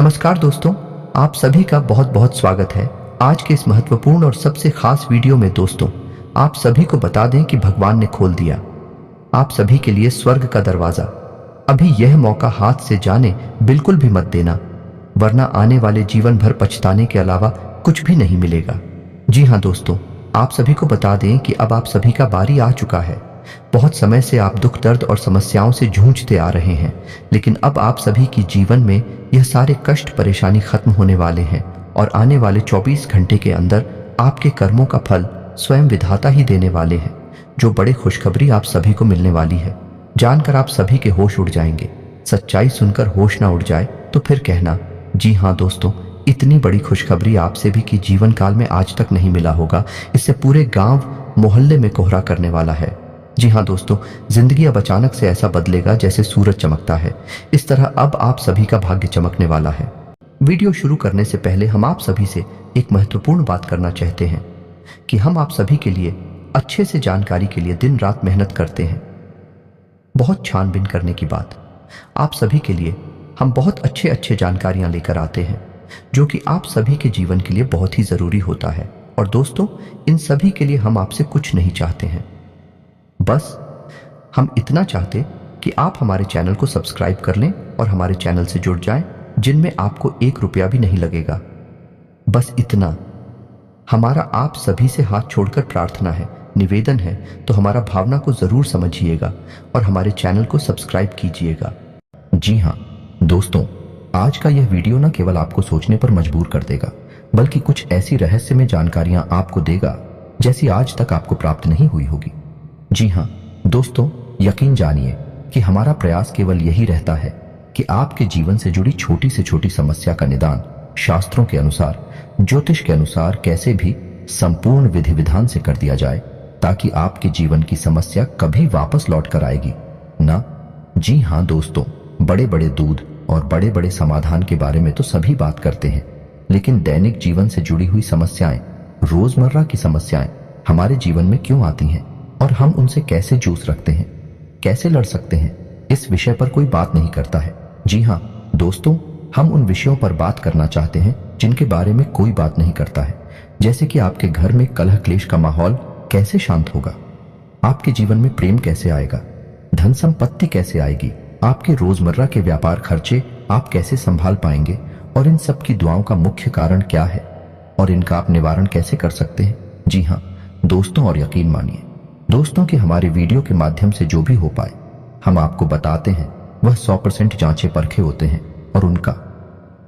नमस्कार दोस्तों, आप सभी का बहुत बहुत स्वागत है आज के इस महत्वपूर्ण और सबसे खास वीडियो में। दोस्तों, आप सभी को बता दें कि भगवान ने खोल दिया आप सभी के लिए स्वर्ग का दरवाजा। अभी यह मौका हाथ से जाने बिल्कुल भी मत देना, वरना आने वाले जीवन भर पछताने के अलावा कुछ भी नहीं मिलेगा। जी हाँ दोस्तों, आप सभी को बता दें कि अब आप सभी का बारी आ चुका है। बहुत समय से आप दुख दर्द और समस्याओं से जूझते आ रहे हैं, लेकिन अब आप सभी की जीवन में यह सारे कष्ट परेशानी खत्म होने वाले हैं और आने वाले 24 घंटे के अंदर आपके कर्मों का फल स्वयं विधाता ही देने वाले हैं। जो बड़ी खुशखबरी आप सभी को मिलने वाली है, जानकर आप सभी के होश उड़ जाएंगे। सच्चाई सुनकर होश ना उड़ जाए तो फिर कहना। जी हाँ दोस्तों, इतनी बड़ी खुशखबरी आप सभी की जीवन काल में आज तक नहीं मिला होगा। इससे पूरे गांव मोहल्ले में कोहरा करने वाला है। जी हाँ दोस्तों, जिंदगी अब अचानक से ऐसा बदलेगा जैसे सूरज चमकता है। इस तरह अब आप सभी का भाग्य चमकने वाला है। वीडियो शुरू करने से पहले हम आप सभी से एक महत्वपूर्ण बात करना चाहते हैं कि हम आप सभी के लिए अच्छे से जानकारी के लिए दिन रात मेहनत करते हैं। बहुत छानबीन करने की बात, आप सभी के लिए हम बहुत अच्छे जानकारियां लेकर आते हैं जो कि आप सभी के जीवन के लिए बहुत ही जरूरी होता है। और दोस्तों, इन सभी के लिए हम आपसे कुछ नहीं चाहते हैं, बस हम इतना चाहते कि आप हमारे चैनल को सब्सक्राइब कर लें और हमारे चैनल से जुड़ जाएं, जिनमें आपको 1 रुपया भी नहीं लगेगा। बस इतना हमारा आप सभी से हाथ छोड़कर प्रार्थना है, निवेदन है। तो हमारा भावना को जरूर समझिएगा और हमारे चैनल को सब्सक्राइब कीजिएगा। जी हाँ दोस्तों, आज का यह वीडियो न केवल आपको सोचने पर मजबूर कर देगा, बल्कि कुछ ऐसी रहस्यमय जानकारियां आपको देगा जैसी आज तक आपको प्राप्त नहीं हुई होगी। जी हाँ दोस्तों, यकीन जानिए कि हमारा प्रयास केवल यही रहता है कि आपके जीवन से जुड़ी छोटी से छोटी समस्या का निदान शास्त्रों के अनुसार, ज्योतिष के अनुसार कैसे भी संपूर्ण विधि विधान से कर दिया जाए, ताकि आपके जीवन की समस्या कभी वापस लौट कर आएगी ना। जी हाँ दोस्तों, बड़े बड़े दूध और बड़े बड़े समाधान के बारे में तो सभी बात करते हैं, लेकिन दैनिक जीवन से जुड़ी हुई समस्याएं, रोजमर्रा की समस्याएं हमारे जीवन में क्यों आती हैं और हम उनसे कैसे जूझ रखते हैं, कैसे लड़ सकते हैं, इस विषय पर कोई बात नहीं करता है। जी हाँ दोस्तों, हम उन विषयों पर बात करना चाहते हैं जिनके बारे में कोई बात नहीं करता है। जैसे कि आपके घर में कलह क्लेश का माहौल कैसे शांत होगा, आपके जीवन में प्रेम कैसे आएगा, धन संपत्ति कैसे आएगी, आपके रोजमर्रा के व्यापार खर्चे आप कैसे संभाल पाएंगे, और इन सब की दुआओं का मुख्य कारण क्या है और इनका आप निवारण कैसे कर सकते हैं। जी हाँ दोस्तों, और यकीन मानिए दोस्तों कि हमारे वीडियो के माध्यम से जो भी हो पाए हम आपको बताते हैं, वह 100% जांचे परखे होते हैं और उनका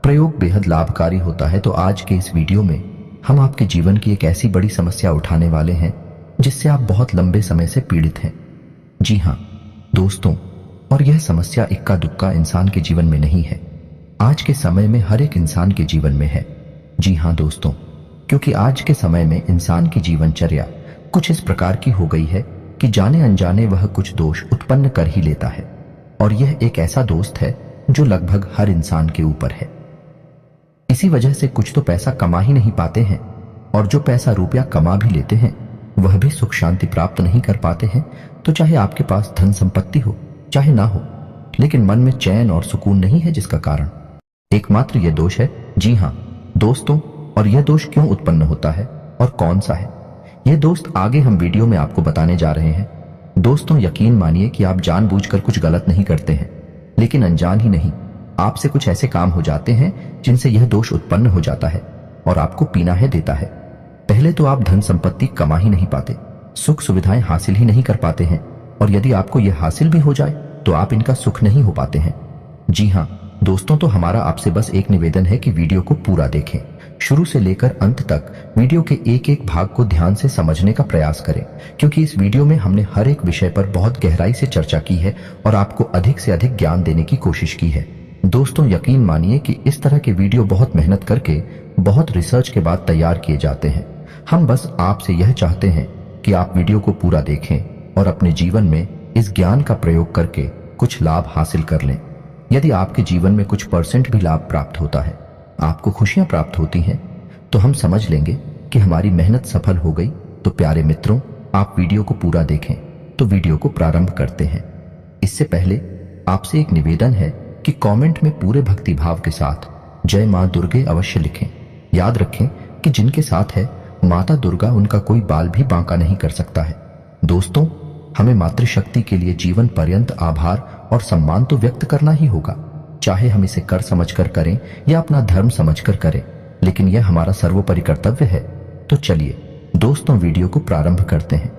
प्रयोग बेहद लाभकारी होता है। तो आज के इस वीडियो में हम आपके जीवन की एक ऐसी बड़ी समस्या उठाने वाले हैं जिससे आप बहुत लंबे समय से पीड़ित हैं। जी हाँ दोस्तों, और यह समस्या इक्का दुक्का इंसान के जीवन में नहीं है, आज के समय में हर एक इंसान के जीवन में है। जी हाँ दोस्तों, क्योंकि आज के समय में इंसान की जीवनचर्या कुछ इस प्रकार की हो गई है कि जाने अनजाने वह कुछ दोष उत्पन्न कर ही लेता है, और यह एक ऐसा दोस्त है जो लगभग हर इंसान के ऊपर है। इसी वजह से कुछ तो पैसा कमा ही नहीं पाते हैं, और जो पैसा रुपया कमा भी लेते हैं वह भी सुख शांति प्राप्त नहीं कर पाते हैं। तो चाहे आपके पास धन संपत्ति हो चाहे ना हो, लेकिन मन में चैन और सुकून नहीं है, जिसका कारण एकमात्र यह दोष है। जी हाँ दोस्तों, और यह दोष क्यों उत्पन्न होता है और कौन सा है, यह दोस्त आगे हम वीडियो में आपको बताने जा रहे हैं। दोस्तों, यकीन मानिए कि आप जानबूझकर कुछ गलत नहीं करते हैं, लेकिन अनजान ही नहीं आपसे कुछ ऐसे काम हो जाते हैं जिनसे यह दोष उत्पन्न हो जाता है और आपको पीना है देता है। पहले तो आप धन संपत्ति कमा ही नहीं पाते, सुख सुविधाएं हासिल ही नहीं कर पाते हैं, और यदि आपको यह हासिल भी हो जाए तो आप इनका सुख नहीं हो पाते हैं। जी हाँ दोस्तों, तो हमारा आपसे बस एक निवेदन है कि वीडियो को पूरा देखें, शुरू से लेकर अंत तक वीडियो के एक एक भाग को ध्यान से समझने का प्रयास करें, क्योंकि इस वीडियो में हमने हर एक विषय पर बहुत गहराई से चर्चा की है और आपको अधिक से अधिक ज्ञान देने की कोशिश की है। दोस्तों, यकीन मानिए कि इस तरह के वीडियो बहुत मेहनत करके, बहुत रिसर्च के बाद तैयार किए जाते हैं। हम बस आपसे यह चाहते हैं कि आप वीडियो को पूरा देखें और अपने जीवन में इस ज्ञान का प्रयोग करके कुछ लाभ हासिल कर लें। यदि आपके जीवन में कुछ % भी लाभ प्राप्त होता है, आपको खुशियां प्राप्त होती हैं, तो हम समझ लेंगे कि हमारी मेहनत सफल हो गई। तो प्यारे मित्रों, आप वीडियो को पूरा देखें। तो वीडियो को प्रारंभ करते हैं। इससे पहले आपसे एक निवेदन है कि कमेंट में पूरे भक्तिभाव के साथ जय मां दुर्गे अवश्य लिखें। याद रखें कि जिनके साथ है माता दुर्गा, उनका कोई बाल भी बांका नहीं कर सकता है। दोस्तों, हमें मातृशक्ति के लिए जीवन पर्यंत आभार और सम्मान तो व्यक्त करना ही होगा, चाहे हम इसे कर समझकर करें या अपना धर्म समझकर करें, लेकिन यह हमारा सर्वोपरि कर्तव्य है। तो चलिए दोस्तों, वीडियो को प्रारंभ करते हैं।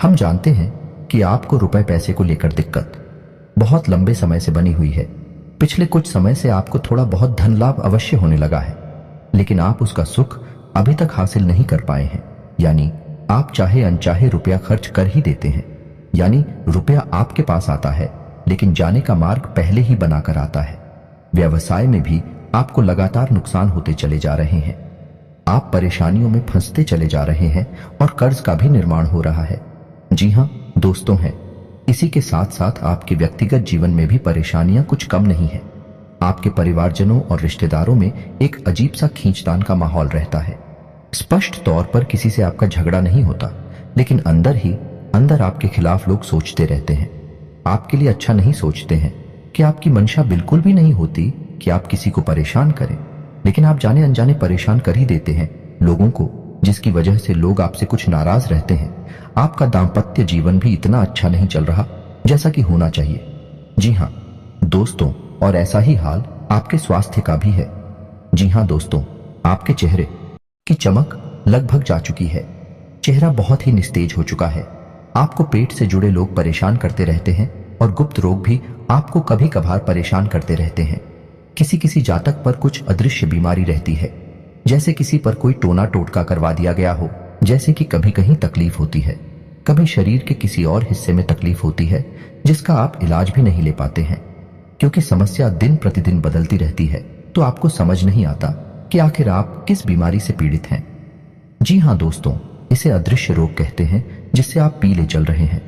हम जानते हैं कि आपको रुपए पैसे को लेकर दिक्कत बहुत लंबे समय से बनी हुई है। पिछले कुछ समय से आपको थोड़ा बहुत धन लाभ अवश्य होने लगा है, लेकिन आप उसका सुख अभी तक हासिल नहीं कर पाए हैं। यानी आप चाहे अनचाहे रुपया खर्च कर ही देते हैं। यानी रुपया आपके पास आता है, लेकिन जाने का मार्ग पहले ही बनाकर आता है। व्यवसाय में भी आपको लगातार नुकसान होते चले जा रहे हैं। आप परेशानियों में फंसते चले जा रहे हैं और कर्ज का भी निर्माण हो रहा है। जी हाँ दोस्तों, हैं। इसी के साथ साथ आपके व्यक्तिगत जीवन में भी परेशानियां कुछ कम नहीं है। आपके परिवारजनों और रिश्तेदारों में एक अजीब सा खींचतान का माहौल रहता है। स्पष्ट तौर पर किसी से आपका झगड़ा नहीं होता, लेकिन अंदर ही अंदर आपके खिलाफ लोग सोचते रहते हैं। आपके लिए अच्छा नहीं सोचते हैं कि आपकी मंशा बिल्कुल भी नहीं होती कि आप किसी को परेशान करें, लेकिन आप जाने अनजाने परेशान कर ही देते हैं लोगों को, जिसकी वजह से लोग आपसे कुछ नाराज रहते हैं। आपका दाम्पत्य जीवन भी इतना अच्छा नहीं चल रहा जैसा कि होना चाहिए। जी हाँ दोस्तों, और ऐसा ही हाल आपके स्वास्थ्य का भी है। जी हाँ दोस्तों, आपके चेहरे की चमक लगभग जा चुकी है। चेहरा बहुत ही निस्तेज हो चुका है। आपको पेट से जुड़े लोग परेशान करते रहते हैं और गुप्त रोग भी आपको कभी कभार परेशान करते रहते हैं। किसी किसी जातक पर कुछ अदृश्य बीमारी रहती है, जैसे किसी पर कोई टोना टोटका करवा दिया गया हो। जैसे कि कभी कहीं तकलीफ होती है, कभी शरीर के किसी और हिस्से में तकलीफ होती है जिसका आप इलाज भी नहीं ले पाते हैं, क्योंकि समस्या दिन प्रतिदिन बदलती रहती है। तो आपको समझ नहीं आता कि आखिर आप किस बीमारी से पीड़ित हैं। जी हाँ दोस्तों, इसे अदृश्य रोग कहते हैं, जिससे आप पीले चल रहे हैं।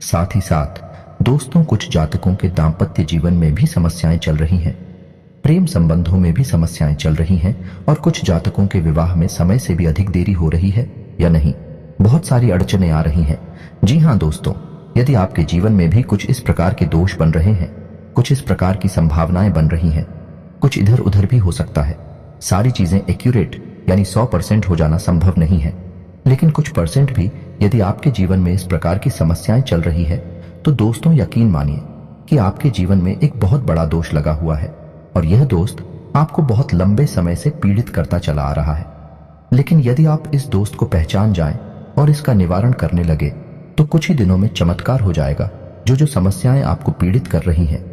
साथ ही साथ दोस्तों, कुछ जातकों के दाम्पत्य जीवन में भी समस्याएं चल रही हैं। प्रेम संबंधों में भी समस्याएं चल रही हैं और कुछ जातकों के विवाह में समय से भी अधिक देरी हो रही है या नहीं, बहुत सारी अड़चनें आ रही हैं। जी हाँ दोस्तों, यदि आपके जीवन में भी कुछ इस प्रकार के दोष बन रहे हैं, कुछ इस प्रकार की संभावनाएं बन रही हैं, कुछ इधर उधर भी हो सकता है। सारी चीजें एक्यूरेट यानी 100% हो जाना संभव नहीं है, लेकिन कुछ परसेंट भी यदि आपके जीवन में इस प्रकार की समस्याएं चल रही है, तो दोस्तों यकीन मानिए कि आपके जीवन में एक बहुत बड़ा दोष लगा हुआ है और यह दोस्त आपको बहुत लंबे समय से पीड़ित करता चला आ रहा है। लेकिन यदि आप इस दोस्त को पहचान जाएं और इसका निवारण करने लगे, तो कुछ ही दिनों में चमत्कार हो जाएगा। जो समस्याएं आपको पीड़ित कर रही हैं,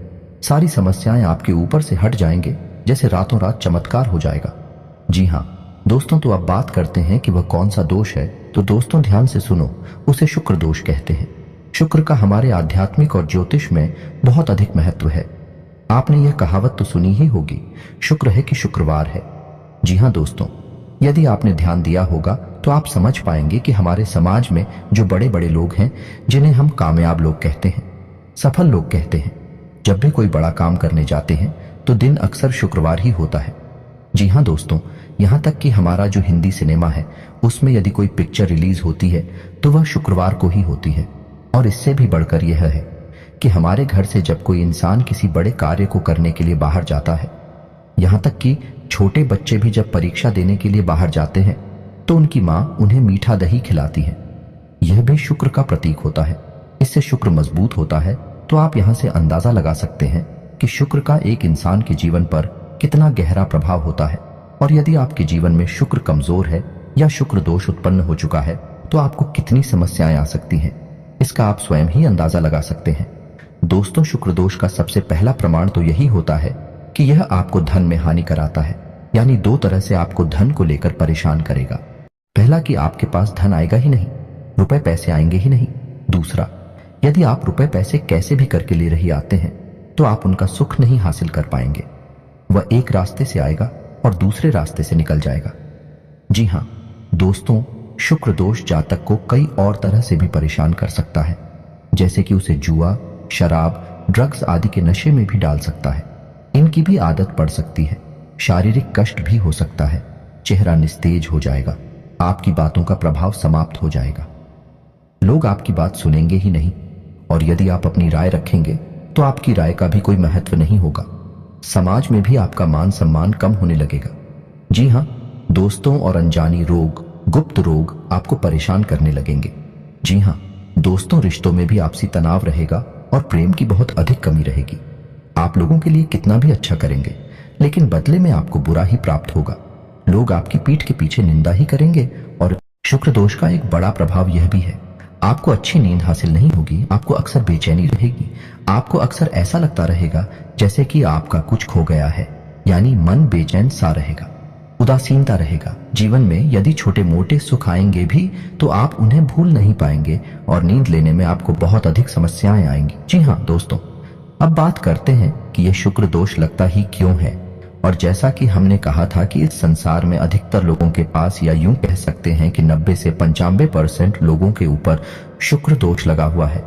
सारी समस्याएं आपके ऊपर से हट जाएंगे, जैसे रातों रात चमत्कार हो जाएगा। जी हाँ दोस्तों, तो अब बात करते हैं कि वह कौन सा दोष है। तो दोस्तों ध्यान से सुनो, उसे शुक्र दोष कहते हैं। शुक्र का हमारे आध्यात्मिक और ज्योतिष में बहुत अधिक महत्व है। आपने यह कहावत तो सुनी ही होगी, शुक्र है कि शुक्रवार है। जी हाँ दोस्तों, यदि आपने ध्यान दिया होगा तो आप समझ पाएंगे कि हमारे समाज में जो बड़े बड़े लोग हैं, जिन्हें हम कामयाब लोग कहते हैं, सफल लोग कहते हैं, जब भी कोई बड़ा काम करने जाते हैं तो दिन अक्सर शुक्रवार ही होता है। जी हाँ दोस्तों, यहाँ तक कि हमारा जो हिंदी सिनेमा है, उसमें यदि कोई पिक्चर रिलीज होती है तो वह शुक्रवार को ही होती है। और इससे भी बढ़कर यह है कि हमारे घर से जब कोई इंसान किसी बड़े कार्य को करने के लिए बाहर जाता है, यहाँ तक कि छोटे बच्चे भी जब परीक्षा देने के लिए बाहर जाते हैं, तो उनकी माँ उन्हें मीठा दही खिलाती है। यह भी शुक्र का प्रतीक होता है। इससे शुक्र मजबूत होता है। तो आप यहाँ से अंदाजा लगा सकते हैं कि शुक्र का एक इंसान के जीवन पर कितना गहरा प्रभाव होता है। और यदि आपके जीवन में शुक्र कमजोर है या शुक्र दोष उत्पन्न हो चुका है, तो आपको कितनी समस्याएं आ सकती हैं, इसका आप स्वयं ही अंदाजा लगा सकते हैं। दोस्तों, शुक्र दोष का सबसे पहला प्रमाण तो यही होता है कि यह आपको धन में हानि कराता है। यानी दो तरह से आपको धन को लेकर परेशान करेगा। पहला कि आपके पास धन आएगा ही नहीं, रुपए पैसे आएंगे ही नहीं। दूसरा, यदि आप रुपए पैसे कैसे भी करके ले रही आते हैं, तो आप उनका सुख नहीं हासिल कर पाएंगे। वह एक रास्ते से आएगा और दूसरे रास्ते से निकल जाएगा। जी हाँ दोस्तों, शुक्र दोष जातक को कई और तरह से भी परेशान कर सकता है, जैसे कि उसे जुआ, शराब, ड्रग्स आदि के नशे में भी डाल सकता है। इनकी भी आदत पड़ सकती है। शारीरिक कष्ट भी हो सकता है। चेहरा निस्तेज हो जाएगा। आपकी बातों का प्रभाव समाप्त हो जाएगा। लोग आपकी बात सुनेंगे ही नहीं, और यदि आप अपनी राय रखेंगे तो आपकी राय का भी कोई महत्व नहीं होगा। समाज में भी आपका मान सम्मान कम होने लगेगा। जी हाँ, दोस्तों और अनजानी रोग, गुप्त रोग आपको परेशान करने लगेंगे। जी हाँ, दोस्तों रिश्तों में भी आपसी तनाव रहेगा और प्रेम की बहुत अधिक कमी रहेगी। आप लोगों के लिए कितना भी अच्छा करेंगे, लेकिन बदले में आपको बुरा ही प्राप्त होगा। लोग आपकी पीठ के पीछे निंदा ही करेंगे। और शुक्र दोष का एक बड़ा प्रभाव यह भी है, आपको अच्छी नींद हासिल नहीं होगी, आपको अक्सर बेचैनी रहेगी, आपको अक्सर ऐसा लगता रहेगा जैसे कि आपका कुछ खो गया है, यानी मन बेचैन सा रहेगा, उदासीनता रहेगा। जीवन में यदि छोटे मोटे सुख आएंगे भी तो आप उन्हें भूल नहीं पाएंगे और नींद लेने में आपको बहुत अधिक समस्याएं आएंगी। जी हाँ दोस्तों, अब बात करते हैं कि यह शुक्र दोष लगता ही क्यों है। और जैसा कि हमने कहा था कि इस संसार में अधिकतर लोगों के पास, या यूं कह सकते हैं कि 90 से 95% लोगों के ऊपर शुक्र दोष लगा हुआ है।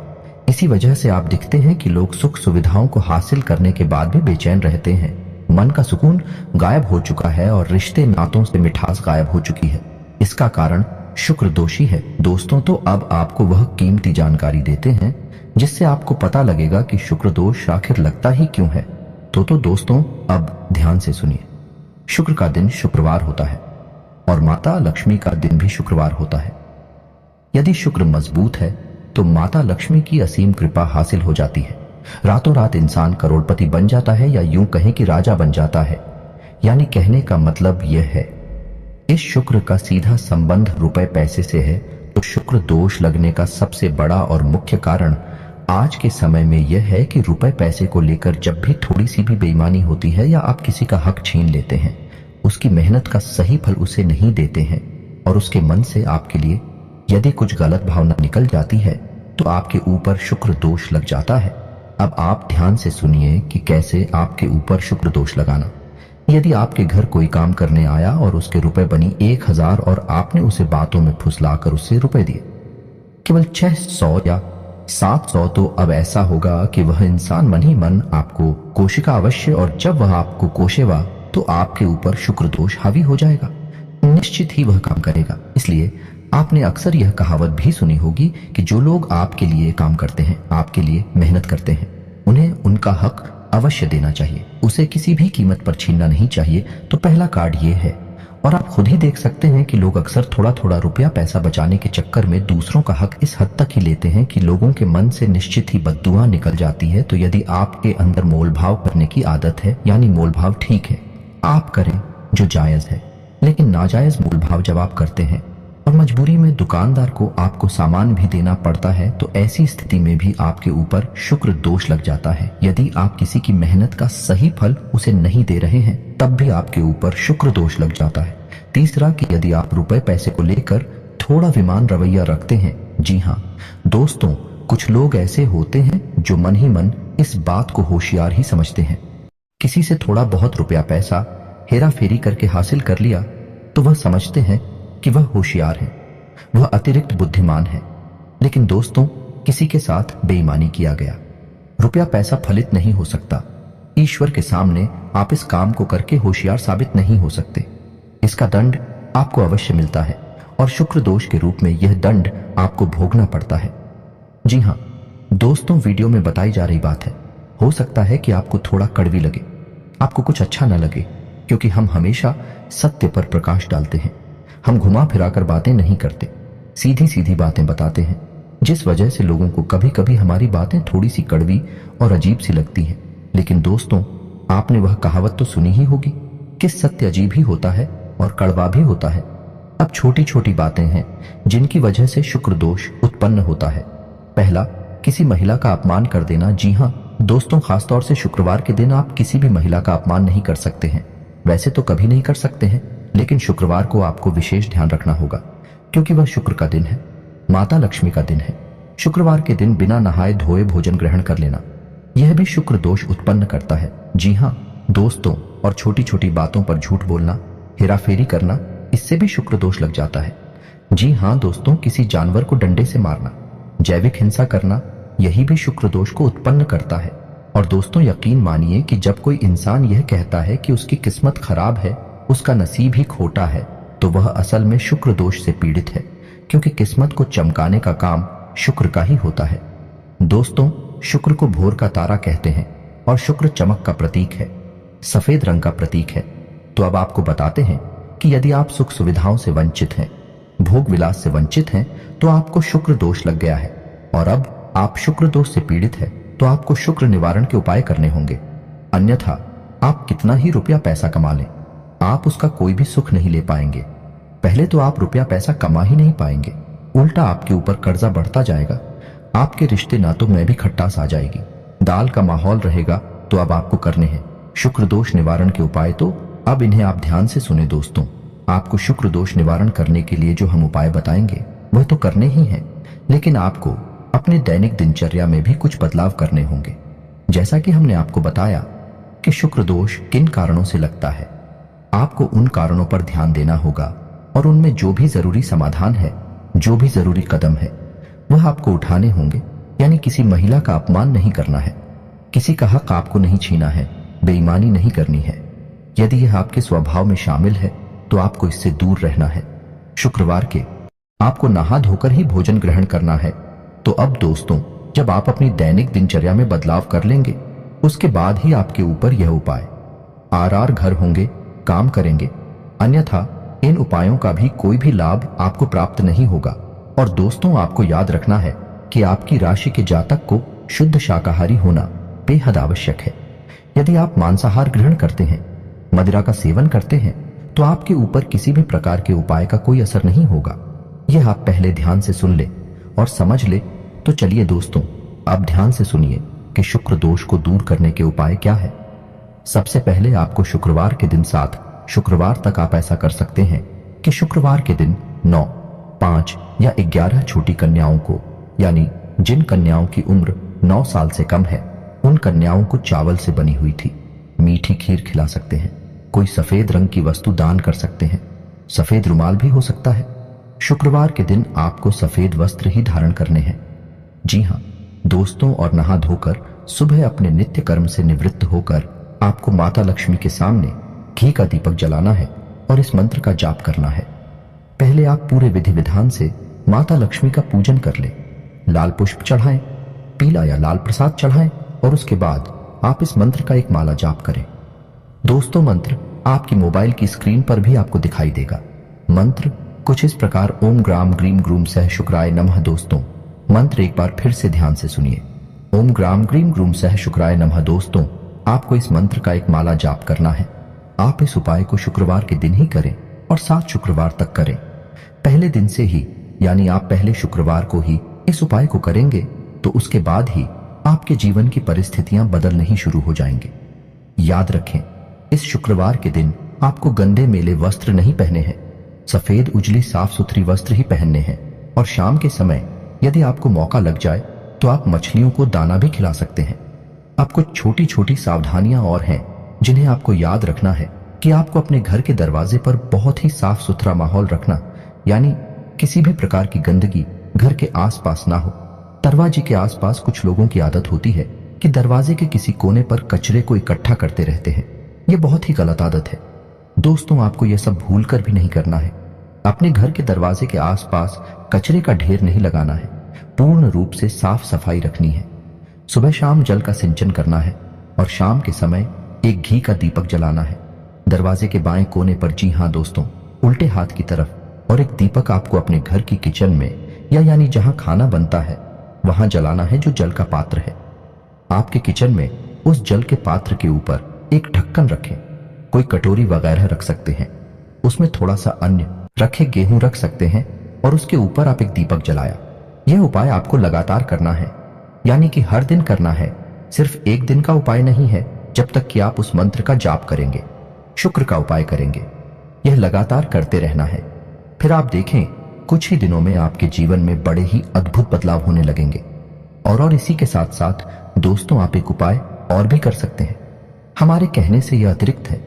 इसी वजह से आप दिखते हैं कि लोग सुख सुविधाओं को हासिल करने के बाद भी बेचैन रहते हैं। मन का सुकून गायब हो चुका है और रिश्ते नातों से मिठास गायब हो चुकी है। इसका कारण शुक्र दोषी है। दोस्तों, तो अब आपको वह कीमती जानकारी देते हैं जिससे आपको पता लगेगा कि शुक्र दोष आखिर लगता ही क्यों है। तो दोस्तों, अब ध्यान से सुनिए। शुक्र का दिन शुक्रवार होता है और माता लक्ष्मी का दिन भी शुक्रवार होता है। यदि शुक्र मजबूत है तो माता लक्ष्मी की असीम कृपा हासिल हो जाती है। रातों रात इंसान करोड़पति बन जाता है, या यूं कहें कि राजा बन जाता है। यानी कहने का मतलब यह है, इस शुक्र का सीधा संबंध रुपए पैसे से है। तो शुक्र दोष लगने का सबसे बड़ा और मुख्य कारण आज के समय में यह है कि रुपए पैसे को लेकर जब भी थोड़ी सी भी बेईमानी होती है या आप किसी का हक छीन लेते हैं, उसकी मेहनत का सही फल उसे नहीं देते हैं और उसके मन से आपके लिए यदि कुछ गलत भावना निकल जाती है तो आपके ऊपर शुक्र दोष लग जाता है। अब आप ध्यान से सुनिए कि कैसे आपके ऊपर शुक्र दोष लगाना। यदि आपके घर कोई काम करने आया और उसके रुपए बनी 1000 और आपने उसे बातों में फुसलाकर उससे रुपए दिए केवल 600 या 700, तो अब ऐसा होगा कि वह इंसान मन ही मन आपको कोशिका अवश्य, और जब वह आपको कोशेगा तो आपके ऊपर शुक्र दोष हावी हो जाएगा। निश्चित ही वह काम करेगा। इसलिए आपने अक्सर यह कहावत भी सुनी होगी कि जो लोग आपके लिए काम करते हैं, आपके लिए मेहनत करते हैं, उन्हें उनका हक अवश्य देना चाहिए, उसे किसी भी कीमत पर छीनना नहीं चाहिए। तो पहला कार्ड ये है। और आप खुद ही देख सकते हैं कि लोग अक्सर थोड़ा थोड़ा रुपया पैसा बचाने के चक्कर में दूसरों का हक इस हद तक ही लेते हैं कि लोगों के मन से निश्चित ही बद्दुआ निकल जाती है। तो यदि आपके अंदर मोलभाव करने की आदत है, यानी मोलभाव ठीक है, आप करें जो जायज है, लेकिन नाजायज मोलभाव जब आप करते हैं और मजबूरी में दुकानदार को आपको सामान भी देना पड़ता है, तो ऐसी स्थिति में भी आपके ऊपर शुक्र दोष लग जाता है। यदि आप किसी की मेहनत का सही फल उसे नहीं दे रहे हैं, तब भी आपके ऊपर शुक्र दोष लग जाता है। तीसरा, कि यदि आप रुपए पैसे को लेकर थोड़ा विमान रवैया रखते हैं। जी हाँ दोस्तों, कुछ लोग ऐसे होते हैं जो मन ही मन इस बात को होशियार ही समझते हैं। किसी से थोड़ा बहुत रुपया पैसा हेरा फेरी करके हासिल कर लिया तो वह समझते हैं कि वह होशियार है, वह अतिरिक्त बुद्धिमान है। लेकिन दोस्तों, किसी के साथ बेईमानी किया गया रुपया पैसा फलित नहीं हो सकता। ईश्वर के सामने आप इस काम को करके होशियार साबित नहीं हो सकते। इसका दंड आपको अवश्य मिलता है और शुक्र दोष के रूप में यह दंड आपको भोगना पड़ता है। जी हाँ दोस्तों, वीडियो में बताई जा रही बात है। हो सकता है कि आपको थोड़ा कड़वी लगे, आपको कुछ अच्छा न लगे, क्योंकि हम हमेशा सत्य पर प्रकाश डालते हैं। हम घुमा फिराकर बातें नहीं करते, सीधी सीधी बातें बताते हैं, जिस वजह से लोगों को कभी कभी हमारी बातें थोड़ी सी कड़वी और अजीब सी लगती हैं। लेकिन दोस्तों, आपने वह कहावत तो सुनी ही होगी कि सत्य अजीब ही होता है और कड़वा भी होता है। अब छोटी छोटी बातें हैं जिनकी वजह से शुक्र दोष उत्पन्न होता है। पहला, किसी महिला का अपमान कर देना। जी हाँ दोस्तों, खासतौर से शुक्रवार के दिन आप किसी भी महिला का अपमान नहीं कर सकते हैं। वैसे तो कभी नहीं कर सकते हैं, लेकिन शुक्रवार को आपको विशेष ध्यान रखना होगा, क्योंकि वह शुक्र का दिन है, माता लक्ष्मी का दिन है। शुक्रवार के दिन बिना नहाए धोए भोजन ग्रहण कर लेना, यह भी शुक्र दोष उत्पन्न करता है। जी हाँ दोस्तों, और छोटी छोटी बातों पर झूठ बोलना, हेराफेरी करना, इससे भी शुक्र दोष लग जाता है। जी हाँ दोस्तों, किसी जानवर को डंडे से मारना, जैविक हिंसा करना, यही भी शुक्र दोष को उत्पन्न करता है। और दोस्तों, यकीन मानिए कि जब कोई इंसान यह कहता है कि उसकी किस्मत खराब है, उसका नसीब ही खोटा है, तो वह असल में शुक्र दोष से पीड़ित है, क्योंकि किस्मत को चमकाने का काम शुक्र का ही होता है। दोस्तों, शुक्र को भोर का तारा कहते हैं और शुक्र चमक का प्रतीक है। सफेद रंग का प्रतीक है। तो अब आपको बताते हैं कि यदि आप सुख सुविधाओं से वंचित हैं, भोग विलास से वंचित हैं, तो आपको शुक्र दोष लग गया है। और अब आप शुक्र दोष से पीड़ित है तो आपको शुक्र निवारण के उपाय करने होंगे। अन्यथा आप कितना ही रुपया पैसा कमा लें, आप उसका कोई भी सुख नहीं ले पाएंगे। पहले तो आप रुपया पैसा कमा ही नहीं पाएंगे, उल्टा आपके ऊपर कर्जा बढ़ता जाएगा। आपके रिश्ते नातों में भी खट्टास आ जाएगी। दाल का माहौल रहेगा। तो अब आपको करने हैं शुक्र दोष निवारण के उपाय। तो अब इन्हें आप ध्यान से सुने दोस्तों। आपको शुक्र दोष निवारण करने के लिए जो हम उपाय बताएंगे वह तो करने ही हैं, लेकिन आपको अपने दैनिक दिनचर्या में भी कुछ बदलाव करने होंगे। जैसा कि हमने आपको बताया कि शुक्र दोष किन कारणों से लगता है, आपको उन कारणों पर ध्यान देना होगा और उनमें जो भी जरूरी समाधान है, जो भी जरूरी कदम है, वह आपको उठाने होंगे। यानी किसी महिला का अपमान नहीं करना है, किसी का हक आपको नहीं छीना है, बेईमानी नहीं करनी है। यदि यह आपके स्वभाव में शामिल है तो आपको इससे दूर रहना है। शुक्रवार के आपको नहा धोकर ही भोजन ग्रहण करना है। तो अब दोस्तों, जब आप अपनी दैनिक दिनचर्या में बदलाव कर लेंगे, उसके बाद ही आपके ऊपर यह उपाय आर घर होंगे, काम करेंगे। अन्यथा इन उपायों का भी कोई भी लाभ आपको प्राप्त नहीं होगा। और दोस्तों, आपको याद रखना है कि आपकी राशि के जातक को शुद्ध शाकाहारी होना बेहद आवश्यक है। यदि आप मांसाहार ग्रहण करते हैं, मदिरा का सेवन करते हैं, तो आपके ऊपर किसी भी प्रकार के उपाय का कोई असर नहीं होगा। यह आप पहले ध्यान से सुन ले और समझ ले। तो चलिए दोस्तों, अब ध्यान से सुनिए कि शुक्र दोष को दूर करने के उपाय क्या है। सबसे पहले आपको शुक्रवार के दिन 7 शुक्रवार तक आप ऐसा कर सकते हैं कि शुक्रवार के दिन 9, 5 या 11 छोटी कन्याओं को, यानी जिन कन्याओं की उम्र 9 साल से कम है, उन कन्याओं को चावल से बनी हुई थी मीठी खीर खिला सकते हैं। कोई सफेद रंग की वस्तु दान कर सकते हैं, सफेद रुमाल भी हो सकता है। शुक्रवार के दिन आपको सफेद वस्त्र ही धारण करने हैं। जी हाँ दोस्तों, और नहा धोकर सुबह अपने नित्य कर्म से निवृत्त होकर आपको माता लक्ष्मी के सामने घी का दीपक जलाना है और इस मंत्र का जाप करना है। पहले आप पूरे विधि विधान से माता लक्ष्मी का पूजन कर ले, लाल पुष्प चढ़ाएं, पीला या लाल प्रसाद चढ़ाएं और उसके बाद आप इस मंत्र का एक माला जाप करें। दोस्तों, मंत्र आपकी मोबाइल की स्क्रीन पर भी आपको दिखाई देगा। मंत्र कुछ इस प्रकार ओम ग्राम ग्रीम ग्रूम सह शुक्राय नमः। दोस्तों, मंत्र एक बार फिर से ध्यान से सुनिए। ओम ग्राम ग्रीम ग्रूम सह शुक्राय नमः। दोस्तों, आपको इस मंत्र का एक माला जाप करना है। आप इस उपाय को शुक्रवार के दिन ही करें और 7 शुक्रवार तक करें। पहले दिन से ही, यानी आप पहले शुक्रवार को ही इस उपाय को करेंगे तो उसके बाद ही आपके जीवन की परिस्थितियां बदलने ही शुरू हो जाएंगे। याद रखें, इस शुक्रवार के दिन आपको गंदे मेले वस्त्र नहीं पहने हैं, सफेद उजली साफ सुथरी वस्त्र ही पहनने हैं। और शाम के समय यदि आपको मौका लग जाए तो आप मछलियों को दाना भी खिला सकते हैं। अब कुछ छोटी छोटी सावधानियां और हैं जिन्हें आपको याद रखना है कि आपको अपने घर के दरवाजे पर बहुत ही साफ सुथरा माहौल रखना, यानी किसी भी प्रकार की गंदगी घर के आसपास ना हो। दरवाजे के आसपास कुछ लोगों की आदत होती है कि दरवाजे के किसी कोने पर कचरे को इकट्ठा करते रहते हैं। यह बहुत ही गलत आदत है। दोस्तों, आपको यह सब भूल कर भी नहीं करना है। अपने घर के दरवाजे के आसपास कचरे का ढेर नहीं लगाना है, पूर्ण रूप से साफ सफाई रखनी है। सुबह शाम जल का सिंचन करना है और शाम के समय एक घी का दीपक जलाना है दरवाजे के बाएं कोने पर। जी हाँ दोस्तों, उल्टे हाथ की तरफ। और एक दीपक आपको अपने घर की किचन में, या यानी जहां खाना बनता है वहां जलाना है, जो जल का पात्र है। आपके किचन में उस जल के पात्र के ऊपर एक ढक्कन रखें। कोई कटोरी वगैरह रख सकते हैं, उसमें थोड़ा सा अन्न रखे, गेहूं रख सकते हैं और उसके ऊपर आप एक दीपक जलाया। यह उपाय आपको लगातार करना है, यानी कि हर दिन करना है। सिर्फ एक दिन का उपाय नहीं है, जब तक कि आप उस मंत्र का जाप करेंगे, शुक्र का उपाय करेंगे। यह लगातार करते रहना है। फिर आप देखें, कुछ ही दिनों में आपके जीवन में बड़े ही अद्भुत बदलाव होने लगेंगे। और इसी के साथ साथ दोस्तों, आप एक उपाय और भी कर सकते हैं। हमारे कहने से यह अतिरिक्त है,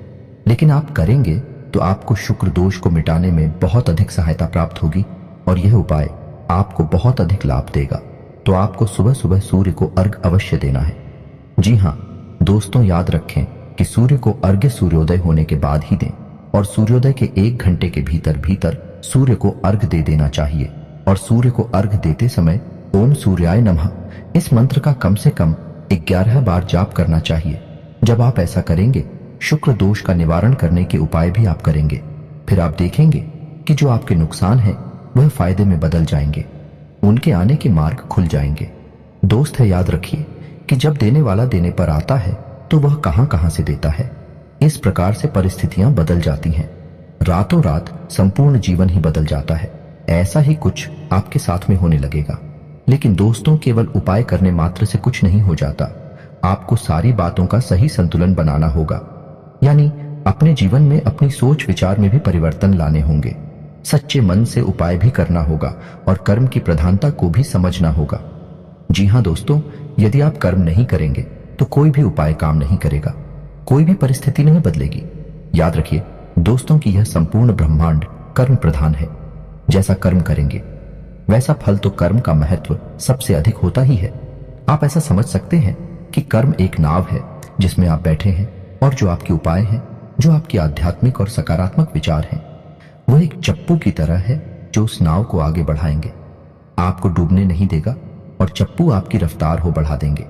लेकिन आप करेंगे तो आपको शुक्र दोष को मिटाने में बहुत अधिक सहायता प्राप्त होगी और यह उपाय आपको बहुत अधिक लाभ देगा। तो आपको सुबह सुबह सूर्य को अर्घ अवश्य देना है। जी हाँ दोस्तों, याद रखें कि सूर्य को अर्घ्य सूर्योदय होने के बाद ही दें और सूर्योदय के 1 घंटे के भीतर भीतर सूर्य को अर्घ दे देना चाहिए। और सूर्य को अर्घ देते समय ओम सूर्याय नमः इस मंत्र का कम से कम 11 बार जाप करना चाहिए। जब आप ऐसा करेंगे, शुक्र दोष का निवारण करने के उपाय भी आप करेंगे। फिर आप देखेंगे कि जो आपके नुकसान हैं वह फायदे में बदल जाएंगे, उनके आने के मार्ग खुल जाएंगे। दोस्त है, याद रखिए कि जब देने वाला देने पर आता है तो वह कहां कहां से देता है। इस प्रकार से परिस्थितियां बदल जाती हैं, रातों रात संपूर्ण जीवन ही बदल जाता है। ऐसा ही कुछ आपके साथ में होने लगेगा। लेकिन दोस्तों, केवल उपाय करने मात्र से कुछ नहीं हो जाता। आपको सारी बातों का सही संतुलन बनाना होगा, यानी अपने जीवन में अपनी सोच विचार में भी परिवर्तन लाने होंगे। सच्चे मन से उपाय भी करना होगा और कर्म की प्रधानता को भी समझना होगा। जी हां दोस्तों, यदि आप कर्म नहीं करेंगे तो कोई भी उपाय काम नहीं करेगा, कोई भी परिस्थिति नहीं बदलेगी। याद रखिए दोस्तों कि यह संपूर्ण ब्रह्मांड कर्म प्रधान है। जैसा कर्म करेंगे वैसा फल, तो कर्म का महत्व सबसे अधिक होता ही है। आप ऐसा समझ सकते हैं कि कर्म एक नाव है जिसमें आप बैठे हैं, और जो आपके उपाय हैं, जो आपके आध्यात्मिक और सकारात्मक विचार हैं, वह एक चप्पू की तरह है जो उस नाव को आगे बढ़ाएंगे, आपको डूबने नहीं देगा और चप्पू आपकी रफ्तार हो बढ़ा देंगे।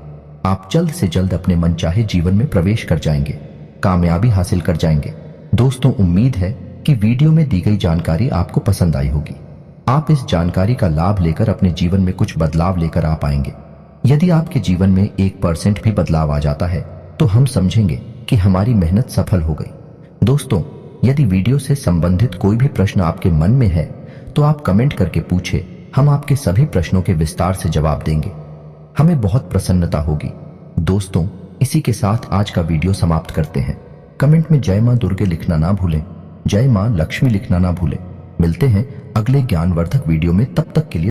आप जल्द से जल्द अपने मनचाहे जीवन में प्रवेश कर जाएंगे, कामयाबी हासिल कर जाएंगे। दोस्तों, उम्मीद है कि वीडियो में दी गई जानकारी आपको पसंद आई होगी। आप इस जानकारी का लाभ लेकर अपने जीवन में कुछ बदलाव लेकर आ पाएंगे। यदि आपके जीवन में 1% भी बदलाव आ जाता है तो हम समझेंगे कि हमारी मेहनत सफल हो गई। दोस्तों, यदि वीडियो से संबंधित कोई भी प्रश्न आपके मन में है तो आप कमेंट करके पूछे, हम आपके सभी प्रश्नों के विस्तार से जवाब देंगे। हमें बहुत प्रसन्नता होगी। दोस्तों, इसी के साथ आज का वीडियो समाप्त करते हैं। कमेंट में जय मां दुर्गे लिखना ना भूलें, जय मां लक्ष्मी लिखना ना भूलें। मिलते हैं अगले ज्ञानवर्धक वीडियो में, तब तक के लिए